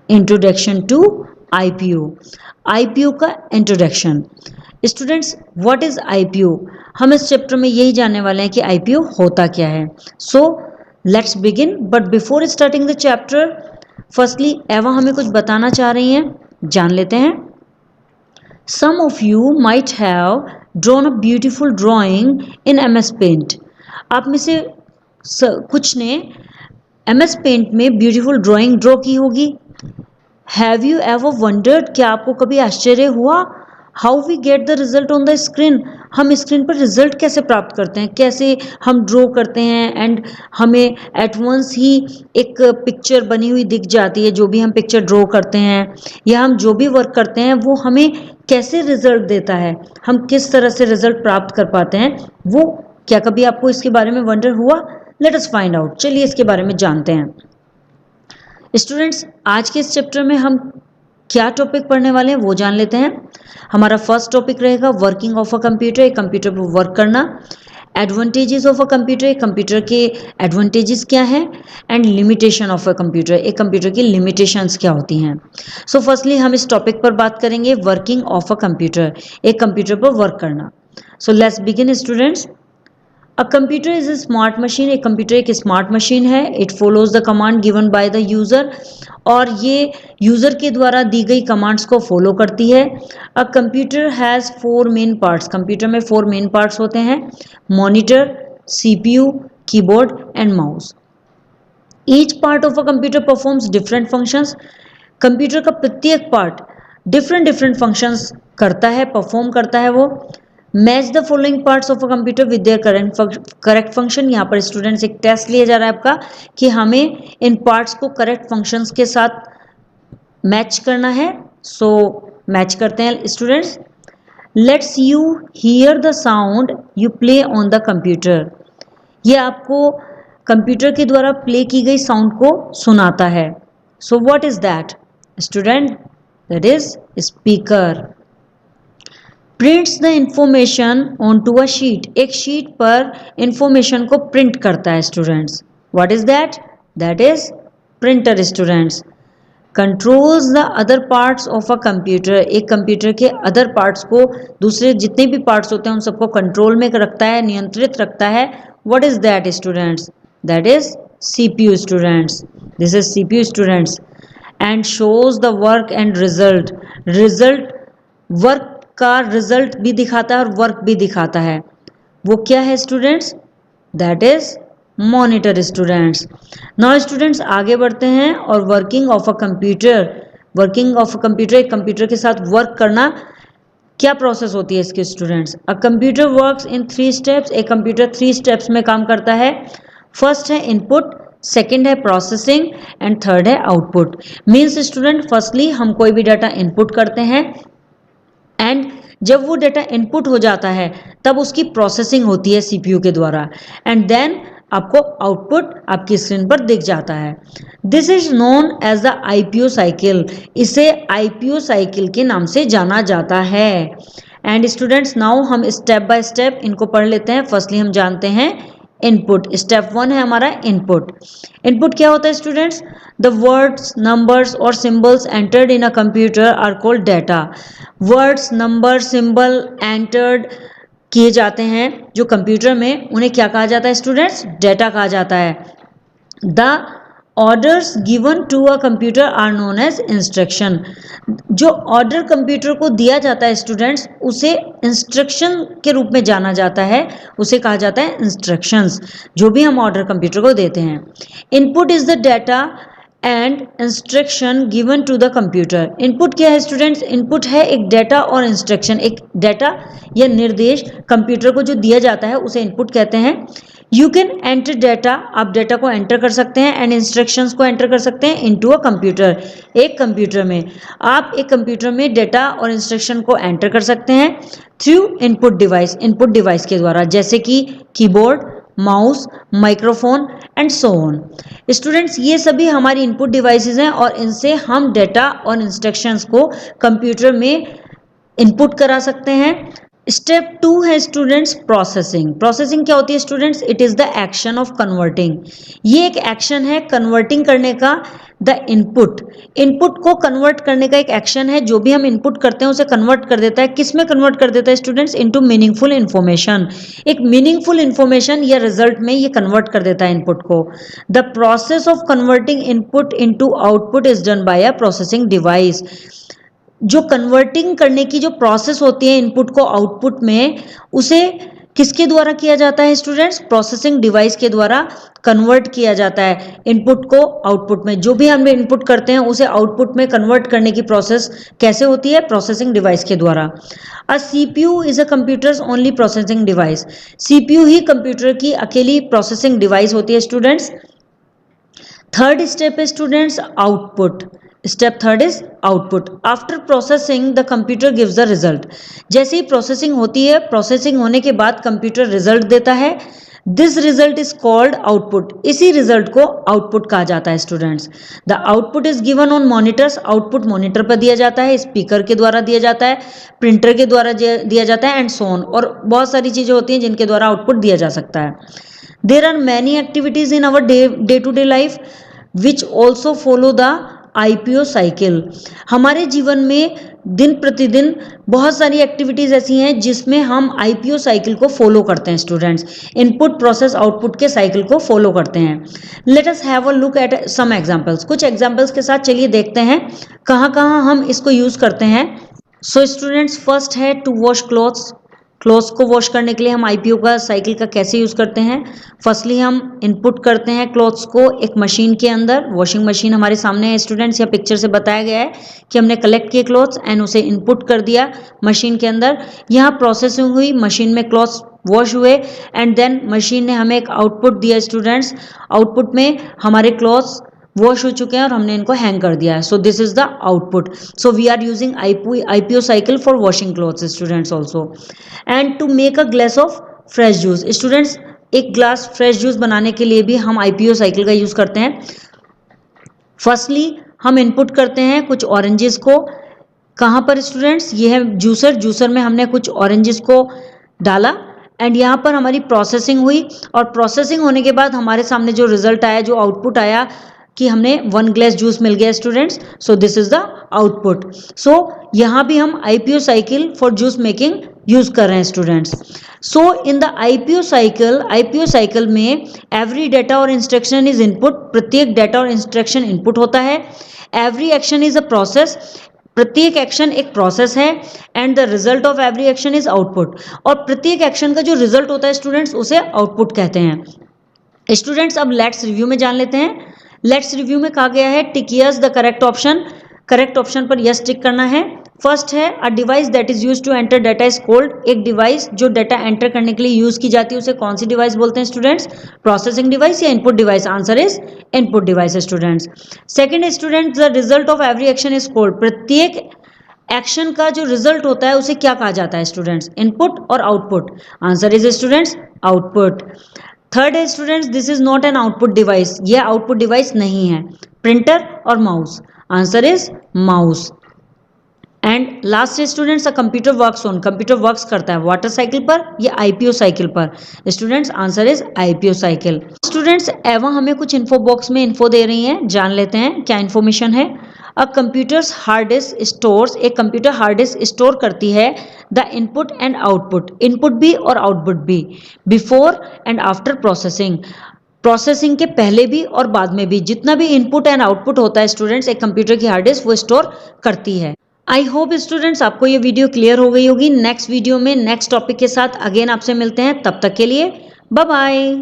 Introduction to IPO. IPO का इंट्रोडक्शन। Students, what is IPO? हम इस चैप्टर में यही जानने वाले हैं कि आईपीओ होता क्या है। So let's begin, but before starting the chapter, firstly एवा हमें कुछ बताना चाह रही हैं, जान लेते हैं। Some of you might have drawn a beautiful drawing in MS paint. आप में से कुछ ने MS पेंट में ब्यूटीफुल ड्राइंग ड्रॉ की होगी। हैव यू एवर वंडर्ड, क्या आपको कभी आश्चर्य हुआ how we get the result on the screen? हम स्क्रीन पर रिजल्ट कैसे प्राप्त करते हैं, कैसे हम ड्रॉ करते हैं एंड हमें एट वंस ही एक पिक्चर बनी हुई दिख जाती है। जो भी हम पिक्चर ड्रॉ करते हैं या हम जो भी वर्क करते हैं वो हमें कैसे रिजल्ट देता है, हम किस तरह से रिजल्ट प्राप्त कर पाते हैं, वो क्या कभी आपको इसके बारे में वंडर हुआ? Let us find out. चलिए इसके बारे में जानते हैं। स्टूडेंट्स, आज के इस चैप्टर में हम क्या टॉपिक पढ़ने वाले हैं वो जान लेते हैं। हमारा फर्स्ट टॉपिक रहेगा वर्किंग ऑफ अ कंप्यूटर, एक कंप्यूटर पर वर्क करना। एडवांटेजेस ऑफ अ कंप्यूटर, एक कंप्यूटर के एडवांटेजेस क्या हैं, and limitation of a computer, एक कंप्यूटर की लिमिटेशंस क्या होती हैं। सो फर्स्टली हम इस टॉपिक पर बात करेंगे, वर्किंग ऑफ अ कंप्यूटर, एक कंप्यूटर पर वर्क करना। So let's begin students. A computer is a smart machine, एक कंप्यूटर एक स्मार्ट मशीन है। It follows the command given by the user, और ये यूजर के द्वारा दी गई कमांड्स को फॉलो करती है। A computer has 4 main parts, computer में 4 मेन पार्ट्स होते हैं, monitor, CPU, keyboard and mouse. Each part of a computer performs different functions, computer का प्रत्येक पार्ट डिफरेंट फंक्शंस करता है, परफॉर्म करता है वो। Match the following parts of a computer with their correct function. यहाँ पर स्टूडेंट्स एक टेस्ट लिया जा रहा है आपका कि हमें इन पार्ट्स को करेक्ट फंक्शंस के साथ मैच करना है। सो मैच करते हैं students. Let's you here the sound you play on the computer. ये आपको कंप्यूटर के द्वारा प्ले की गई साउंड को सुनाता है। So what is that student? That is speaker. Prints the information on to a sheet, एक शीट पर इंफॉर्मेशन को प्रिंट करता है students. What is that? That is printer students. Controls the other parts of a computer, एक computer के other parts को, दूसरे जितने भी पार्ट्स होते हैं उन सबको कंट्रोल में रखता है, नियंत्रित रखता है। What is that students? That is CPU students. This is CPU students. And shows the work and result, result work का रिजल्ट भी दिखाता है और वर्क भी दिखाता है। वो क्या है students? That is monitor students. Now students आगे बढ़ते हैं, और working of a computer, working of a computer, एक कंप्यूटर के साथ वर्क करना, क्या प्रोसेस होती है इसके students? A computer works in 3 steps, एक कंप्यूटर 3 स्टेप्स में काम करता है। फर्स्ट है इनपुट, सेकेंड है प्रोसेसिंग एंड थर्ड है आउटपुट। मीन्स स्टूडेंट फर्स्टली हम कोई भी डाटा इनपुट करते हैं एंड जब वो डेटा इनपुट हो जाता है तब उसकी प्रोसेसिंग होती है CPU के द्वारा, एंड देन आपको आउटपुट आपकी स्क्रीन पर दिख जाता है। This is known as the IPO cycle, इसे IPO साइकिल के नाम से जाना जाता है। एंड स्टूडेंट्स नाउ हम स्टेप बाय स्टेप इनको पढ़ लेते हैं। फर्स्टली हम जानते हैं इनपुट। स्टेप 1 है हमारा इनपुट। इनपुट क्या होता है स्टूडेंट्स? द वर्ड्स, नंबर्स और symbols entered in a computer are called data. Words, number, symbol entered किए जाते हैं जो कंप्यूटर में, उन्हें क्या कहा जाता है स्टूडेंट्स? डाटा कहा जाता है। The orders given to a computer are known as instruction. जो ऑर्डर कंप्यूटर को दिया जाता है स्टूडेंट्स उसे इंस्ट्रक्शन के रूप में जाना जाता है, उसे कहा जाता है इंस्ट्रक्शंस, जो भी हम ऑर्डर कंप्यूटर को देते हैं। Input is the data and instruction given to the computer. Input क्या है स्टूडेंट्स? इनपुट है एक डाटा और इंस्ट्रक्शन, एक डाटा या निर्देश कंप्यूटर को जो दिया जाता है उसे इनपुट कहते हैं। यू कैन एंटर डाटा, आप डाटा को एंटर कर सकते हैं, एंड इंस्ट्रक्शंस को एंटर कर सकते हैं इनटू अ कंप्यूटर, एक कंप्यूटर में। आप एक कंप्यूटर में डाटा और इंस्ट्रक्शन को एंटर कर सकते हैं through input device, input device के द्वारा, जैसे कि keyboard, mouse, microphone and so on. Students ये सभी हमारी इनपुट डिवाइसेस हैं और इनसे हम डाटा और इंस्ट्रक्शंस को कंप्यूटर में इनपुट करा सकते हैं। स्टेप 2 है स्टूडेंट्स प्रोसेसिंग। प्रोसेसिंग क्या होती है students? It is the action of converting. ये एक एक्शन है कन्वर्टिंग करने का। द इनपुट को कन्वर्ट करने का एक एक्शन है। जो भी हम इनपुट करते हैं उसे कन्वर्ट कर देता है। किस में कन्वर्ट कर देता है स्टूडेंट्स? Into meaningful information. एक मीनिंगफुल इंफॉर्मेशन या रिजल्ट में ये कन्वर्ट कर देता है इनपुट को। The process of converting input into output is done by a processing device. जो कन्वर्टिंग करने की जो प्रोसेस होती है इनपुट को आउटपुट में, उसे किसके द्वारा किया जाता है स्टूडेंट्स? प्रोसेसिंग डिवाइस के द्वारा कन्वर्ट किया जाता है इनपुट को आउटपुट में। जो भी हम इनपुट करते हैं उसे आउटपुट में कन्वर्ट करने की प्रोसेस कैसे होती है? प्रोसेसिंग डिवाइस के द्वारा। अ CPU is a computers only processing device. CPU he computer की अकेली प्रोसेसिंग डिवाइस होती है स्टूडेंट्स। थर्ड स्टेप है students output. Step third is output. After processing the computer gives the result. जैसे ही प्रोसेसिंग होती है, प्रोसेसिंग होने के बाद कंप्यूटर रिजल्ट देता है। This result is called output. इसी रिजल्ट को आउटपुट कहा जाता है students. The output is given on monitors. Output monitor पर दिया जाता है, स्पीकर के द्वारा दिया जाता है, प्रिंटर के द्वारा दिया जाता है एंड सो ऑन। और बहुत सारी चीजें होती हैं जिनके द्वारा आउटपुट दिया जा सकता है। There are many activities in our day to day life which also follow the IPO cycle. हमारे जीवन में दिन प्रतिदिन बहुत सारी एक्टिविटीज ऐसी हैं जिसमें हम आईपीओ साइकिल को फॉलो करते हैं स्टूडेंट्स। इनपुट प्रोसेस आउटपुट के साइकिल को फॉलो करते हैं। Let us have a look at some examples. कुछ एग्जांपल्स के साथ चलिए देखते हैं कहाँ कहाँ हम इसको यूज करते हैं। सो स्टूडेंट्स फर्स्ट है टू वॉश क्लॉथ्स। क्लॉथ्स को वॉश करने के लिए हम आईपीओ का साइकिल का कैसे यूज़ करते हैं? फर्स्टली हम इनपुट करते हैं क्लॉथ्स को एक मशीन के अंदर। वॉशिंग मशीन हमारे सामने है स्टूडेंट्स, या पिक्चर से बताया गया है कि हमने कलेक्ट किए क्लॉथ्स एंड उसे इनपुट कर दिया मशीन के अंदर। यहाँ प्रोसेसिंग हुई, मशीन में क्लॉथ्स वॉश हुए एंड देन मशीन ने हमें एक आउटपुट दिया स्टूडेंट्स। आउटपुट में हमारे क्लॉथ्स वॉश हो चुके हैं और हमने इनको हैंग कर दिया है। So this is the output. So we are using IPO cycle for washing clothes students also. And to make a glass of fresh juice students, एक ग्लास फ्रेश जूस बनाने के लिए भी हम आईपीओ साइकिल का यूज करते हैं। Firstly हम इनपुट करते हैं कुछ ऑरेंजेस को। कहाँ पर स्टूडेंट्स? ये है जूसर। जूसर में हमने कुछ ऑरेंजेस को डाला एंड यहाँ पर हमारी प्रोसेसिंग हुई और प्रोसेसिंग होने के बाद हमारे सामने जो रिजल्ट आया, जो आउटपुट आया कि हमने 1 ग्लास जूस मिल गया students. So this is the output. So यहाँ भी हम IPO cycle for juice making use कर रहे हैं students. So in the IPO cycle में एवरी डेटा और इंस्ट्रक्शन इज इनपुट। प्रत्येक डेटा और इंस्ट्रक्शन इनपुट होता है। Every action is a process. प्रत्येक एक्शन एक प्रोसेस है and the result of every action is output. और प्रत्येक एक्शन का जो रिजल्ट होता है स्टूडेंट्स उसे आउटपुट कहते हैं। स्टूडेंट्स अब लेट्स रिव्यू में जान लेते हैं। लेट्स रिव्यू में कहा गया है tick yes the correct option. Correct option पर यस टिक करना है। फर्स्ट है a device that is use to enter data is called. एक डिवाइस जो डाटा एंटर करने के लिए यूज की जाती है उसे कौन सी डिवाइस बोलते हैं स्टूडेंट्स? प्रोसेसिंग डिवाइस या input device? Answer is input device students. Second students the result of every action is called. प्रत्येक एक्शन का जो रिजल्ट होता है उसे क्या कहा जाता है स्टूडेंट्स? इनपुट और output? Answer is students output. Third है students this is not an output device. यह आउटपुट डिवाइस नहीं है। प्रिंटर और mouse? Answer is mouse. And last students a computer works on. Computer works करता है water cycle पर या IPO cycle पर? Students answer is IPO cycle. Students Eva हमें कुछ इन्फो बॉक्स में इन्फो दे रही हैं, जान लेते हैं क्या इन्फॉर्मेशन है। अ कंप्यूटर्स हार्ड डिस्क स्टोर्स। एक कंप्यूटर हार्ड डिस्क स्टोर करती है the input and output. Input भी और आउटपुट भी। Before and after processing. Processing के पहले भी और बाद में भी जितना भी इनपुट एंड आउटपुट होता है स्टूडेंट्स एक कंप्यूटर की हार्ड डिस्क वो स्टोर करती है। आई होप स्टूडेंट्स आपको ये वीडियो क्लियर हो गई होगी। नेक्स्ट वीडियो में नेक्स्ट टॉपिक के साथ अगेन आपसे मिलते हैं। तब तक के लिए बाय बाय।